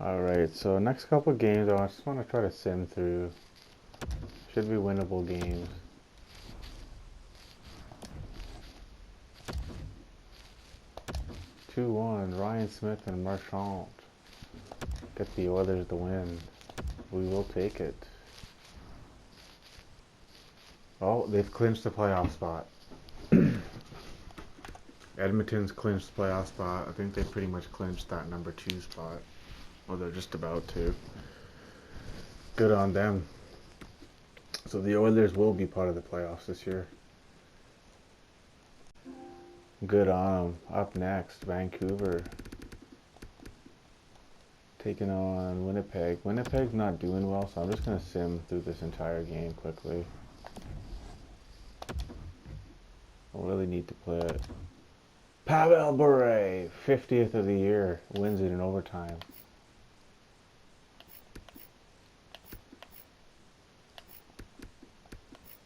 Alright, so next couple games, I just want to try to sim through. Should be winnable games. Two one, Ryan Smith and Marchand. Get the Oilers the win. We will take it. Oh, they've clinched the playoff spot. Edmonton's clinched the playoff spot. I think they pretty much clinched that number 2 spot. Well, they're just about to. Good on them. So the Oilers will be part of the playoffs this year. Good on them. Up next, Vancouver. Taking on Winnipeg. Winnipeg's not doing well, so I'm just going to sim through this entire game quickly. I really need to play it. Pavel Bure, 50th of the year, wins it in overtime.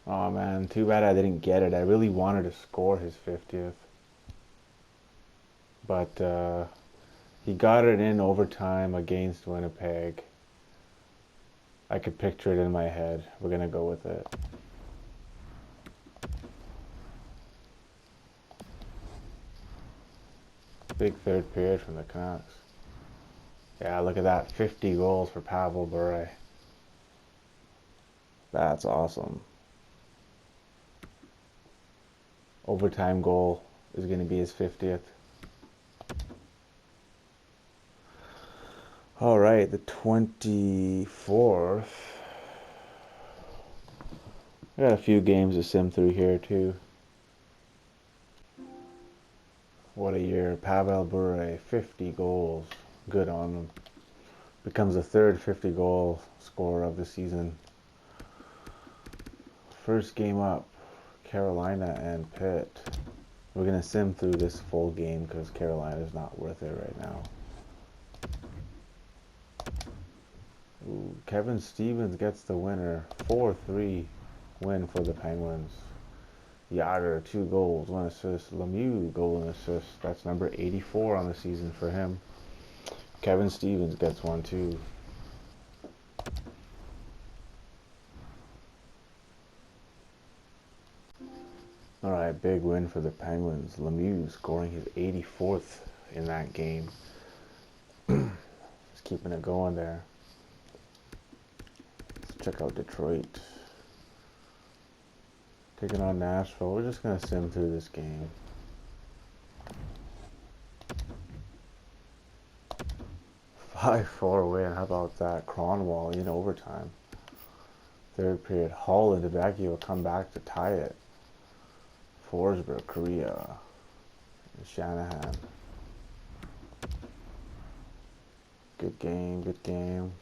Oh man, too bad I didn't get it. I really wanted to score his 50th. But he got it in overtime against Winnipeg. I could picture it in my head. We're going to go with it. Big third period from the Canucks. Yeah, look at that. 50 goals for Pavel Bure. That's awesome. Overtime goal is going to be his 50th. All right, the 24th. I got a few games to sim through here too. What a year. Pavel Bure, 50 goals. Good on him. Becomes the third 50-goal scorer of the season. First game up, Carolina and Pitt. We're going to sim through this full game because Carolina's not worth it right now. Ooh, Kevin Stevens gets the winner. 4-3 win for the Penguins. Yager, 2 goals, 1 assist. Lemieux, goal and assist. That's number 84 on the season for him. Kevin Stevens gets one too. Alright, big win for the Penguins. Lemieux scoring his 84th in that game. Just keeping it going there. Let's check out Detroit. Taking on Nashville. We're just going to sim through this game. Five 4 win. How about that? Cronwall in overtime. Third period. Hall and DeBacchio will come back to tie it. Forsberg, Korea, and Shanahan. Good game, good game.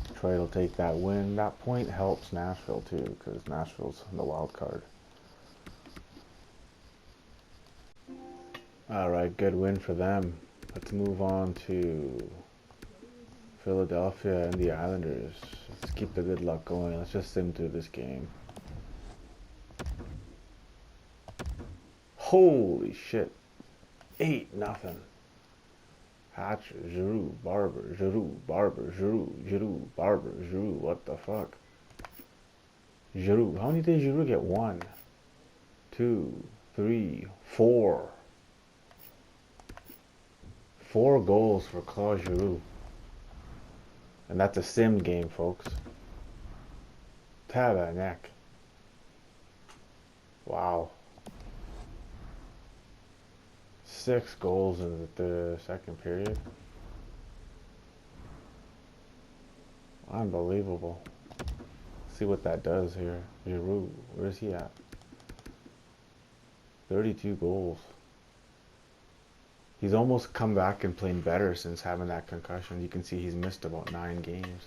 Detroit will take that win. That point helps Nashville too, because Nashville's in the wild card. Alright, good win for them. Let's move on to Philadelphia and the Islanders. Let's keep the good luck going. Let's just sim through this game. Holy shit. 8-0. Hatcher, Giroux, Barber, Giroux, Barber, Giroux, Giroux, Barber, Giroux. What the fuck? Giroux. How many did Giroux get? 1, 2, 3, 4. 4 goals for Claude Giroux. And that's a sim game, folks. Tabarnak. Wow. 6 goals in the second period. Unbelievable. See what that does here. Giroux, where's he at? 32 goals. He's almost come back and playing better since having that concussion. You can see he's missed about 9 games.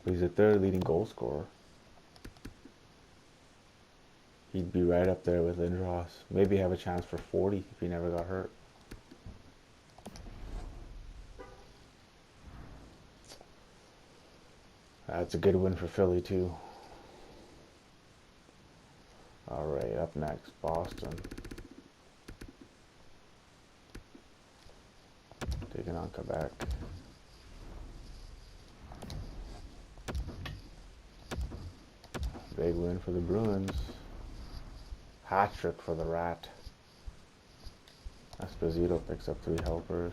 But he's the 3rd leading goal scorer. He'd be right up there with Lindros. Maybe have a chance for 40 if he never got hurt. That's a good win for Philly too. Alright, up next, Boston. taking on Quebec. Big win for the Bruins. Hat trick for the Rat. Esposito picks up 3 helpers.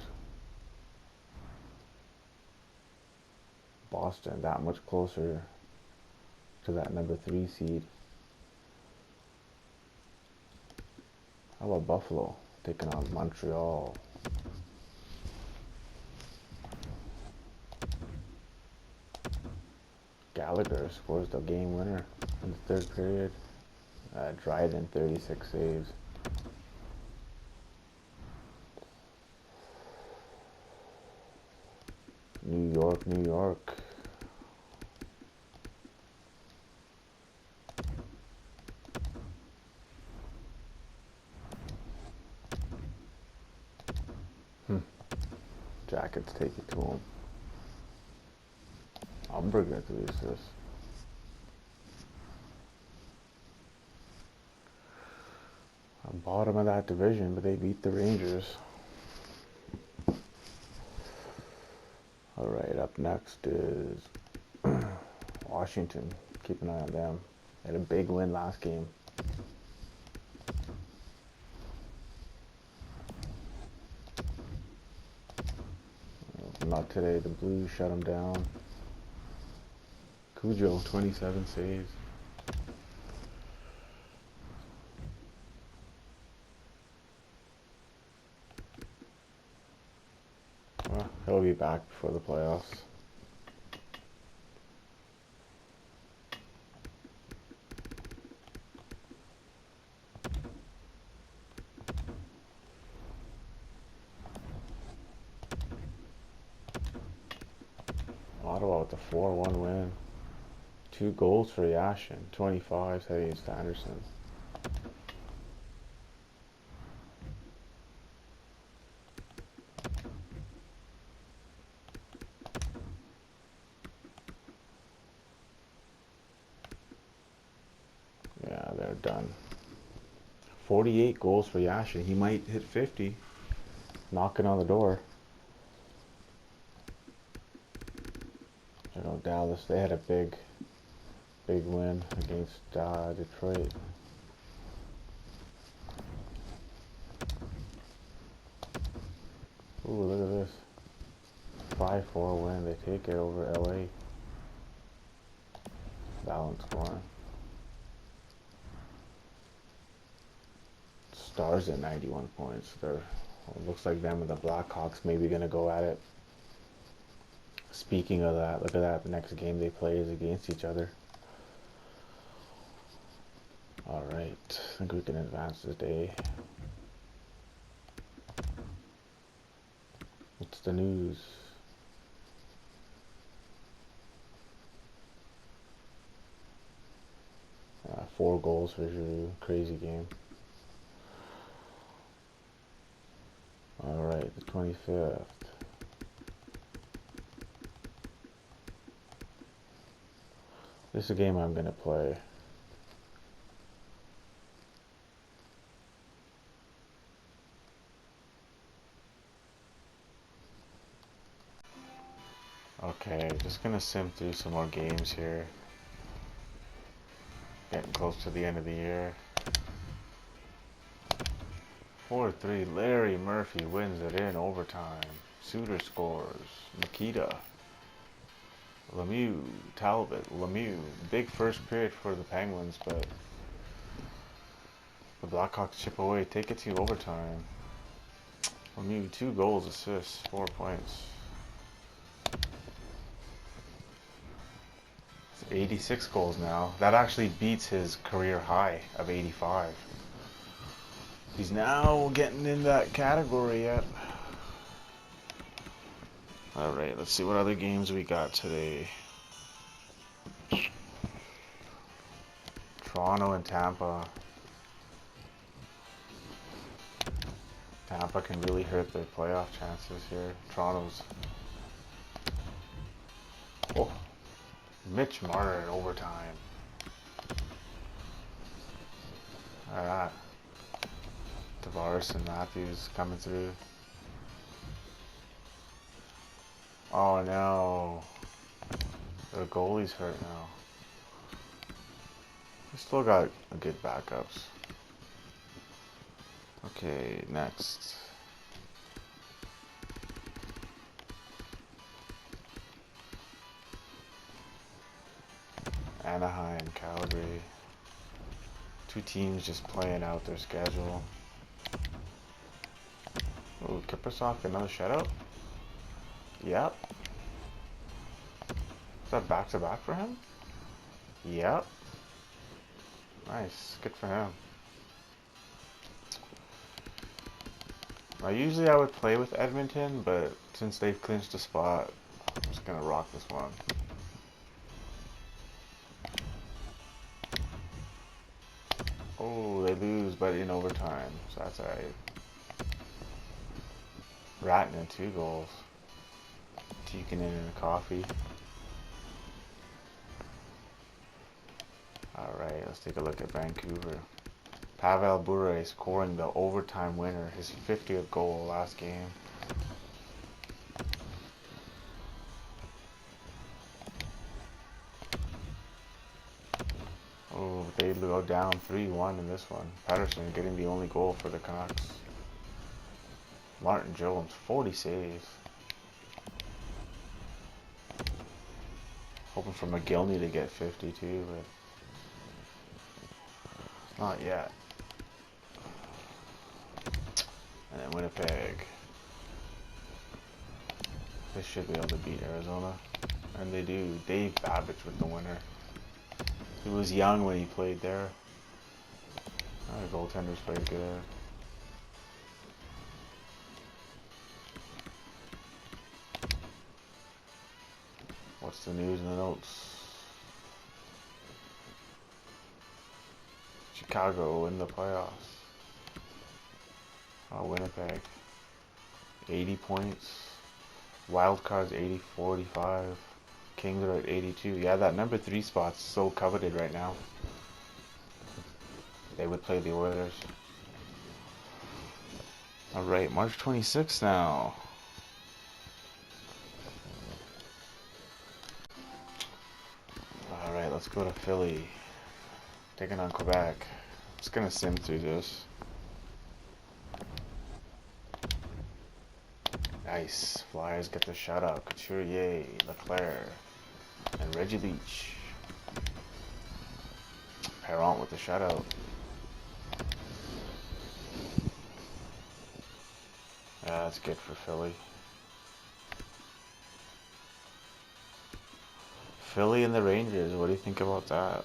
Boston that much closer to that number 3 seed. How about Buffalo taking on Montreal? Gallagher scores the game winner in the 3rd period. Dryden 36 saves. New York, New York. Jackets take it to him. Umberg got 3 assists. Bottom of that division, but they beat the Rangers. Alright, up next is Washington. Keep an eye on them. They had a big win last game. Not today, the Blues shut them down. Cujo, 27 saves. Well, he'll be back before the playoffs. Ottawa with a 4-1 win. 2 goals for Yashin. 25 saves to Anderson. Yeah, they're done. 48 goals for Yashin. He might hit 50. Knocking on the door. You know, Dallas, they had a big win against Detroit. Ooh, look at this. 5-4 win. They take it over LA. Balance scoring. Stars at 91 points. It looks like them and the Blackhawks maybe going to go at it. Speaking of that, look at that. The next game they play is against each other. Alright, I think we can advance today. What's the news? Four goals for Giroux. Crazy game. Alright, the 25th. This is a game I'm going to play. Okay, just going to sim through some more games here. Getting close to the end of the year. 4-3, Larry Murphy wins it in overtime. Suter scores. Nikita. Lemieux, Talbot, Lemieux. Big first period for the Penguins, but the Blackhawks chip away. Take it to overtime. Lemieux, 2 goals, assists, 4 points. It's 86 goals now. That actually beats his career high of 85. He's now getting in that category yet. Alright, let's see what other games we got today. Toronto and Tampa. Tampa can really hurt their playoff chances here. Toronto's... Oh, Mitch Marner in overtime. Alright. Tavares and Matthews coming through. Oh no. The goalie's hurt now. We still got a good backups. Okay, next. Anaheim, Calgary. Two teams just playing out their schedule. Oh, Kiprusoff, another shutout? Yep. Is that back-to-back for him? Yep. Nice. Good for him. Now, usually I would play with Edmonton, but since they've clinched a spot, I'm just going to rock this one. Oh, they lose, but in overtime, so that's alright. Ratton 2 goals. Tikkanen in a coffee. Alright, let's take a look at Vancouver. Pavel Bure scoring the overtime winner, his 50th goal last game. Oh, they go down 3-1 in this one. Patterson getting the only goal for the Canucks. Martin Jones, 40 saves. Hoping for McGillney to get 50 too, but not yet. And then Winnipeg. They should be able to beat Arizona. And they do. Dave Babbage with the winner. He was young when he played there. The goaltenders played good. What's the news in the notes? Chicago in the playoffs. Oh, Winnipeg. 80 points. Wild cards 80-45. Kings are at 82. Yeah, that number 3 spot's so coveted right now. They would play the Oilers. Alright, March 26th now. Alright, let's go to Philly. Taking on Quebec. I'm just gonna sim through this. Nice. Flyers get the shutout. Couturier, Leclerc, and Reggie Leach. Perron with the shutout. Yeah, that's good for Philly. Philly and the Rangers. What do you think about that?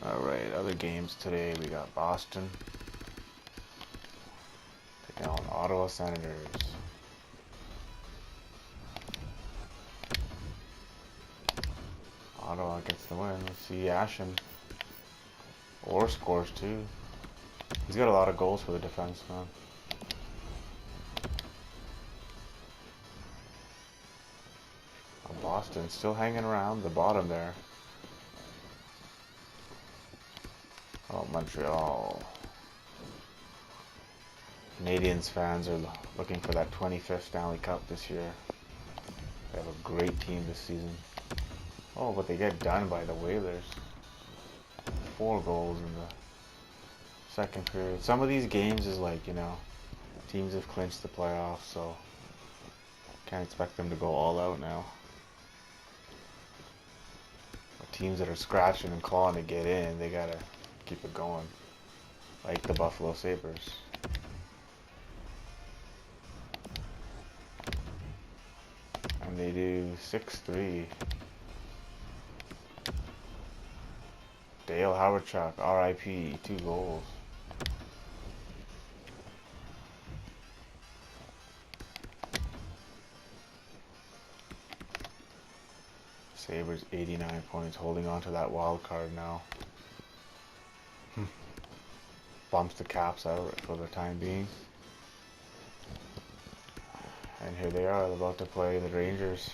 Alright, other games today. We got Boston taking on Ottawa Senators. Ottawa gets the win. Let's see Ashen. Or scores too. He's got a lot of goals for the defenseman. Boston still hanging around the bottom there. Oh, Montreal. Canadiens fans are looking for that 25th Stanley Cup this year. They have a great team this season. Oh, but they get done by the Whalers. 4 goals in the second period. Some of these games is like, you know, teams have clinched the playoffs, so can't expect them to go all out now. But teams that are scratching and clawing to get in, they gotta keep it going. Like the Buffalo Sabres. And they do 6-3. Dale Howardchuk, RIP, 2 goals. Sabres 89 points, holding on to that wild card now. Bumps the Caps out for the time being. And here they are, about to play the Rangers.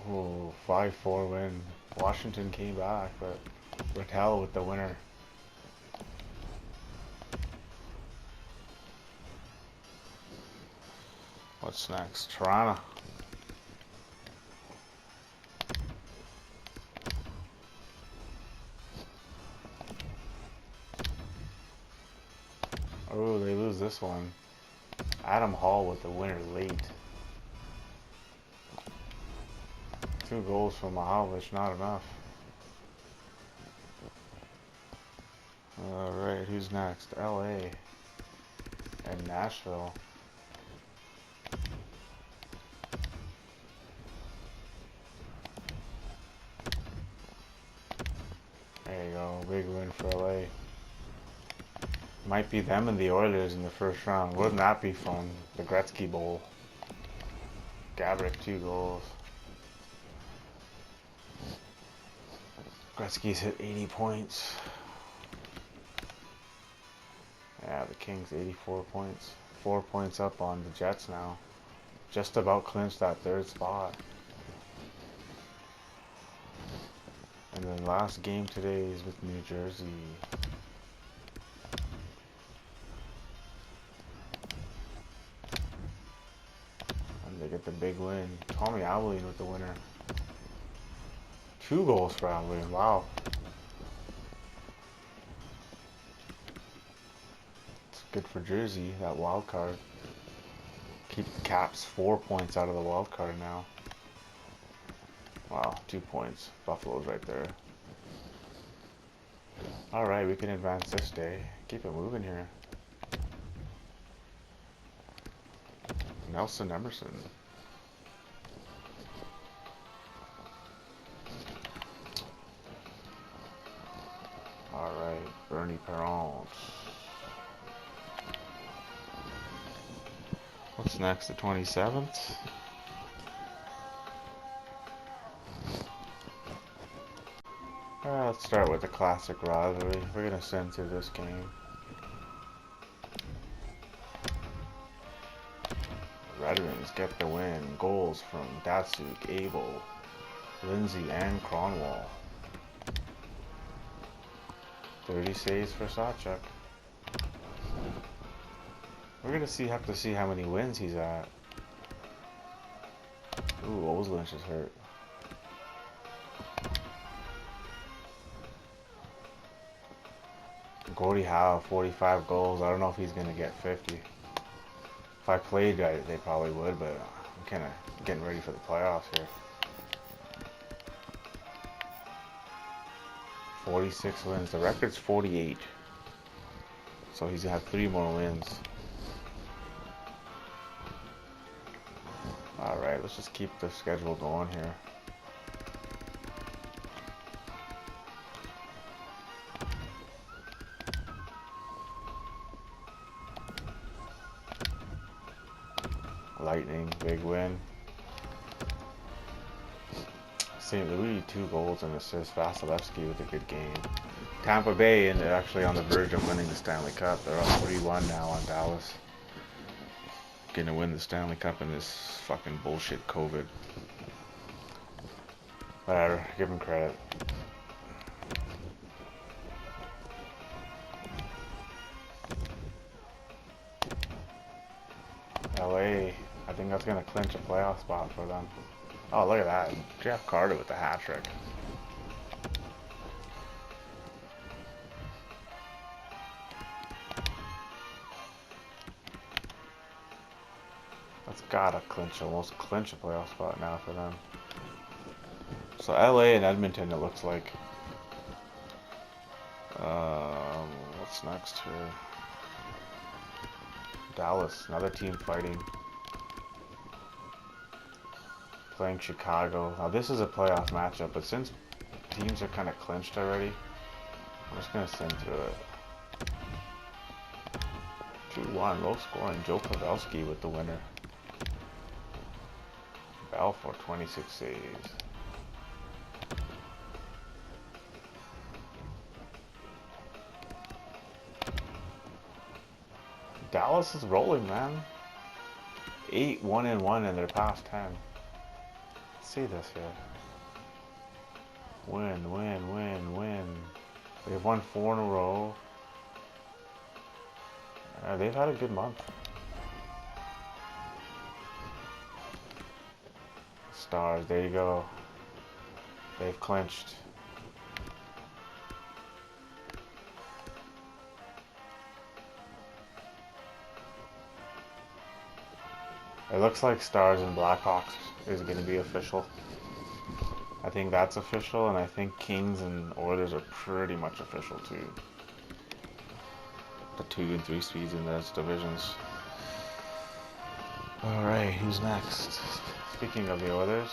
Oh, 5-4 win. Washington came back, but Rattel with the winner. What's next? Toronto. Oh, they lose this one. Adam Hall with the winner late. 2 goals from Mahavich, not enough. Alright, who's next? LA and Nashville. There you go, big win for LA. Might be them and the Oilers in the first round. Wouldn't that be fun? The Gretzky Bowl. Gabrick, 2 goals. Gretzky's hit 80 points. Yeah, the Kings 84 points. 4 points up on the Jets now. Just about clinched that 3rd spot. And then last game today is with New Jersey. And they get the big win. Tommy Abilene with the winner. 2 goals for Abilene. Wow. It's good for Jersey, that wild card. Keep the Caps 4 points out of the wild card now. Wow, 2 points. Buffalo's right there. Alright, we can advance this day. Keep it moving here. Nelson Emerson. Alright, Bernie Perron. What's next? The 27th? Let's start with the classic rivalry. We're going to send through this game. Red Wings get the win. Goals from Datsuk, Abel, Lindsay, and Cronwall. 30 saves for Sawchuk. We're going to have to see how many wins he's at. Ooh, Oslynch is hurt. Gordie Howe, 45 goals. I don't know if he's going to get 50. If I played, they probably would, but I'm kind of getting ready for the playoffs here. 46 wins. The record's 48. So he's going to have 3 more wins. Alright, let's just keep the schedule going here. Lightning, big win. St. Louis, 2 goals and assists. Vasilevsky with a good game. Tampa Bay, and they're actually on the verge of winning the Stanley Cup. They're up 3-1 now on Dallas. Gonna win the Stanley Cup in this fucking bullshit COVID. Whatever, give them credit. LA, I think that's gonna clinch a playoff spot for them. Oh, look at that. Jeff Carter with the hat trick. That's gotta almost clinch a playoff spot now for them. So LA and Edmonton, it looks like. What's next here? Dallas, another team fighting. Playing Chicago. Now this is a playoff matchup, but since teams are kind of clinched already, I'm just going to send through it. 2-1, low scoring. Joe Pavelski with the winner. Balfour, 26 saves. Dallas is rolling, man. 8-1-1 in their past 10. Let's see this here. Win, win, win, win. They've won 4 in a row. They've had a good month. Stars, there you go. They've clinched. It looks like Stars and Blackhawks is going to be official. I think that's official, and I think Kings and Oilers are pretty much official too. The 2 and 3 speeds in those divisions. Alright, who's next? Speaking of the Oilers.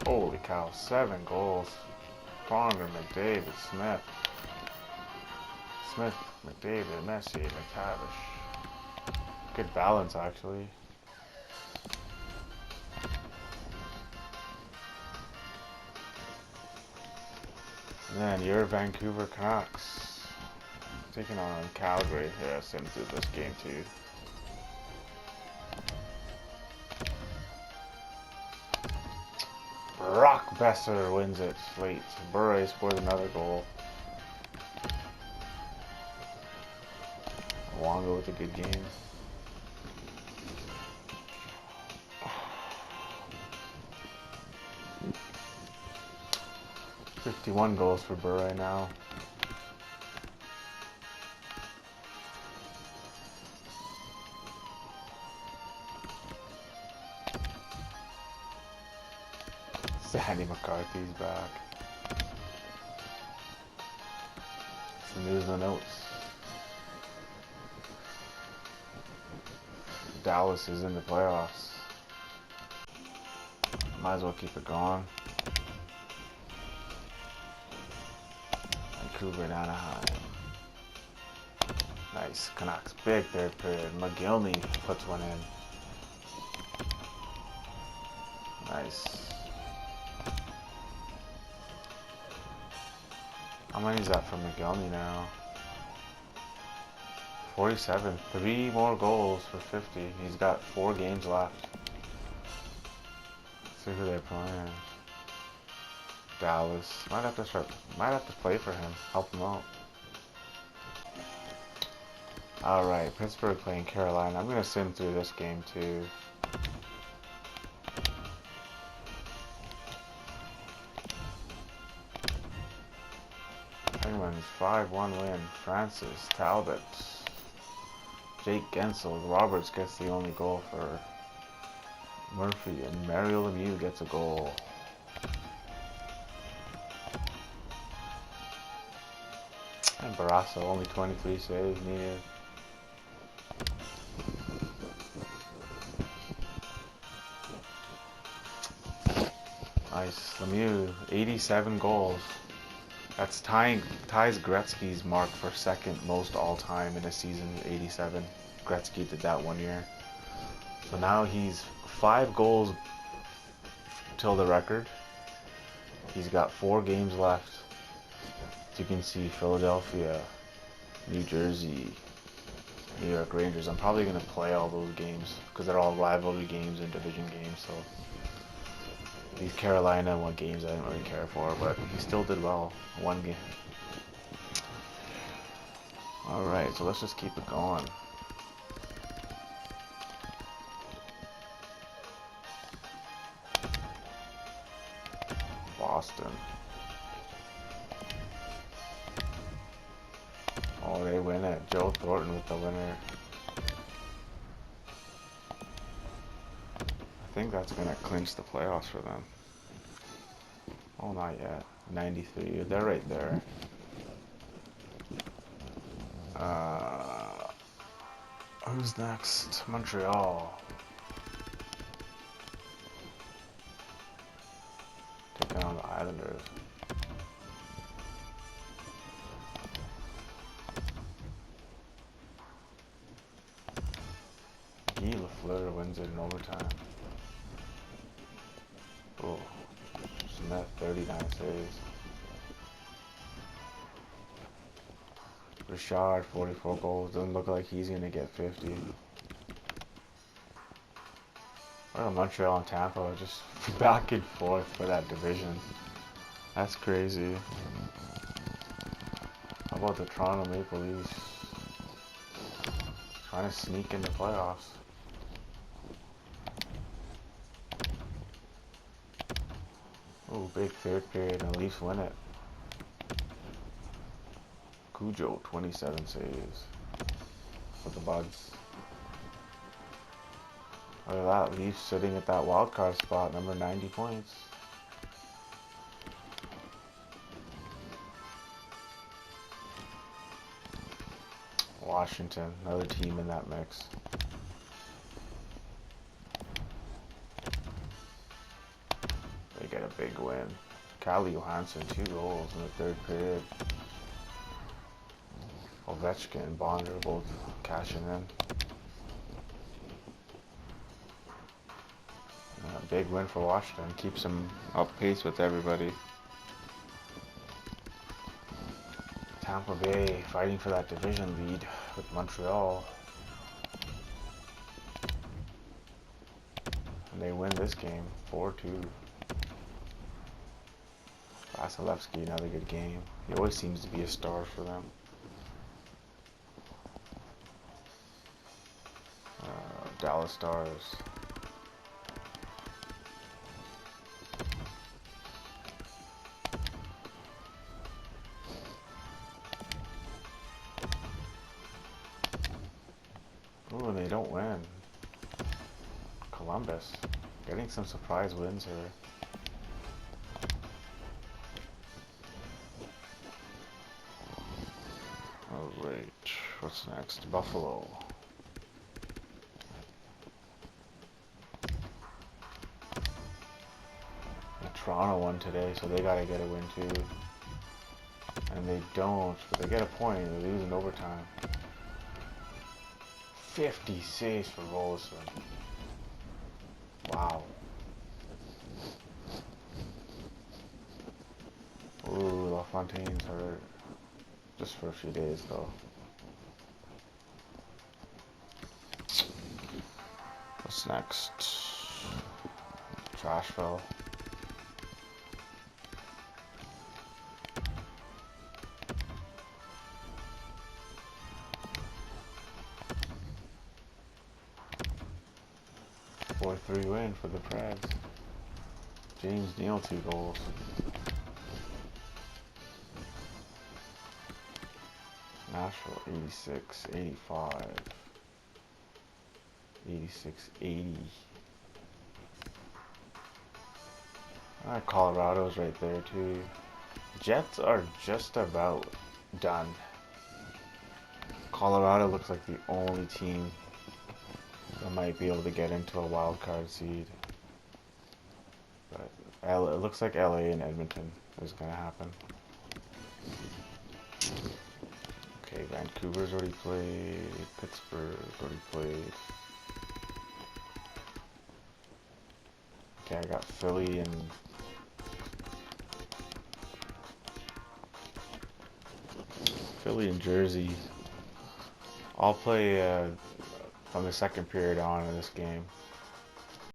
Holy cow, 7 goals. Pronger, McDavid, Smith. Smith, McDavid, Messi, McTavish. Good balance, actually. And then your Vancouver Canucks taking on Calgary. Yeah, sitting through this game too. Brock Besser wins it late. Bure scores another goal. Wonga with a good game. $51 goals for Bure now. Sandy McCarthy's back. It's the news in the notes. Dallas is in the playoffs. Might as well keep it going. Vancouver and Anaheim. Nice. Canucks. Big third period. McGillney puts one in. Nice. How many is that from McGillney now? 47. 3 more goals for 50. He's got 4 games left. Let's see who they're playing. Dallas. Might have to play for him. Help him out. Alright, Pittsburgh playing Carolina. I'm gonna sim through this game too. Penguins 5-1 win. Francis, Talbot, Jake Gensel, Roberts gets the only goal for Murphy, and Mario Lemieux gets a goal. And Barrasso, only 23 saves needed. Nice. Lemieux, 87 goals. That's ties Gretzky's mark for second most all-time in a season, 87. Gretzky did that one year. So now he's 5 goals till the record. He's got 4 games left. As you can see, Philadelphia, New Jersey, New York Rangers. I'm probably going to play all those games because they're all rivalry games and division games. So these Carolina games I didn't really care for, but he still did well. 1 game. Alright, so let's just keep it going. Boston. Oh, they win it. Joe Thornton with the winner. I think that's going to clinch the playoffs for them. Oh, not yet. 93. They're right there. Who's next? Montreal. Taking on the Islanders. Guy Lafleur wins it in overtime. Oh, Smith, 39 saves. Richard, 44 goals. Doesn't look like he's going to get 50. Montreal and Tampa are just back and forth for that division. That's crazy. How about the Toronto Maple Leafs? Trying to sneak in the playoffs. Oh, big third period and the Leafs win it. Cujo, 27 saves for the Bugs. Look at that, Leafs sitting at that wild card spot, number 90 points. Washington, another team in that mix. They get a big win. Calle Johansson, 2 goals in the third period. Ovechkin and Bonder both cashing in. Big win for Washington. Keeps them up pace with everybody. Tampa Bay fighting for that division lead with Montreal. And they win this game 4-2. Vasilevsky, another good game. He always seems to be a star for them. Dallas Stars. Ooh, and they don't win. Columbus. Getting some surprise wins here. Alright, what's next? Buffalo. Toronto won today, so they gotta get a win too. And they don't, but they get a point. They lose in overtime. 50 saves for Rolson. Wow. Ooh, LaFontaine's hurt. Just for a few days though. What's next? Trashville. A 4-3 win for the Preds. James Neal, 2 goals. Nashville 86, 85, 86, 80. Colorado's right there too. Jets are just about done. Colorado looks like the only team that might be able to get into a wild card seed. But it looks like LA and Edmonton is going to happen. Okay, Vancouver's already played. Pittsburgh already played. Okay, I got Philly and Jersey. I'll play from the second period on in this game.